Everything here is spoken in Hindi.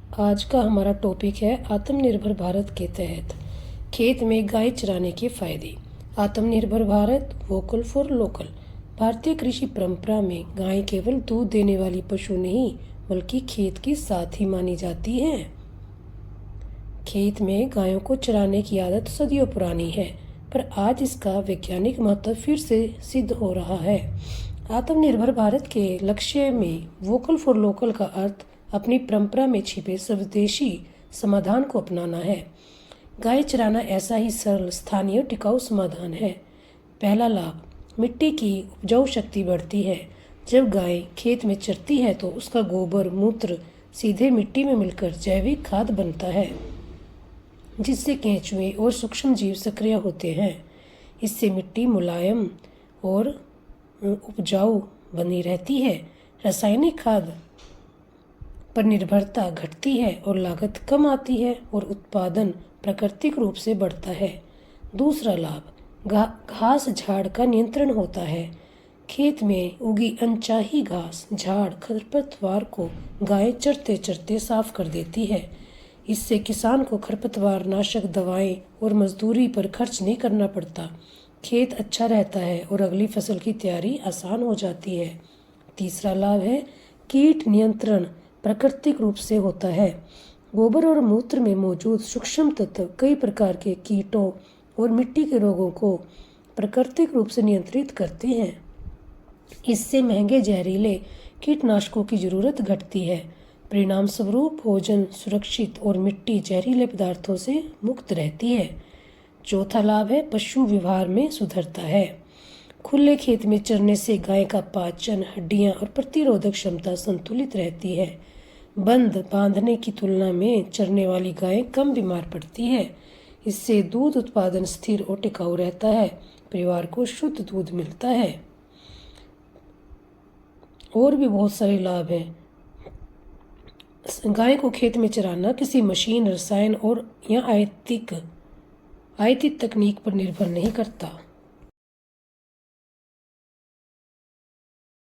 आज का हमारा टॉपिक है आत्मनिर्भर भारत के तहत खेत में गाय चराने के फायदे। आत्मनिर्भर भारत, वोकल फॉर लोकल। भारतीय कृषि परंपरा में गाय केवल दूध देने वाली पशु नहीं बल्कि खेत की साथी मानी जाती है। खेत में गायों को चराने की आदत सदियों पुरानी है, पर आज इसका वैज्ञानिक महत्व फिर से सिद्ध हो रहा है। आत्मनिर्भर भारत के लक्ष्य में वोकल फॉर लोकल का अर्थ अपनी परंपरा में छिपे स्वदेशी समाधान को अपनाना है। गाय चराना ऐसा ही सरल, स्थानीय, टिकाऊ समाधान है। पहला लाभ, मिट्टी की उपजाऊ शक्ति बढ़ती है। जब गाय खेत में चरती है तो उसका गोबर, मूत्र सीधे मिट्टी में मिलकर जैविक खाद बनता है, जिससे केंचुए और सूक्ष्म जीव सक्रिय होते हैं। इससे मिट्टी मुलायम और उपजाऊ बनी रहती है। रासायनिक खाद पर निर्भरता घटती है और लागत कम आती है और उत्पादन प्राकृतिक रूप से बढ़ता है। दूसरा लाभ, घास झाड़ का नियंत्रण होता है। खेत में उगी अनचाही घास, झाड़, खरपतवार को गाय चरते चरते साफ कर देती है। इससे किसान को खरपतवार नाशक दवाएं और मजदूरी पर खर्च नहीं करना पड़ता। खेत अच्छा रहता है और अगली फसल की तैयारी आसान हो जाती है। तीसरा लाभ है कीट नियंत्रण प्राकृतिक रूप से होता है। गोबर और मूत्र में मौजूद सूक्ष्म तत्व कई प्रकार के कीटों और मिट्टी के रोगों को प्राकृतिक रूप से नियंत्रित करते हैं। इससे महंगे जहरीले कीटनाशकों की जरूरत घटती है। परिणाम स्वरूप भोजन सुरक्षित और मिट्टी जहरीले पदार्थों से मुक्त रहती है। चौथा लाभ है पशु व्यवहार में सुधरता है। खुले खेत में चरने से गाय का पाचन, हड्डियां और प्रतिरोधक क्षमता संतुलित रहती है। बंद बांधने की तुलना में चरने वाली गाय कम बीमार पड़ती है। इससे दूध उत्पादन स्थिर और टिकाऊ रहता है। परिवार को शुद्ध दूध मिलता है। और भी बहुत सारे लाभ हैं। गाय को खेत में चराना किसी मशीन, रसायन और या आयातित तकनीक पर निर्भर नहीं करता।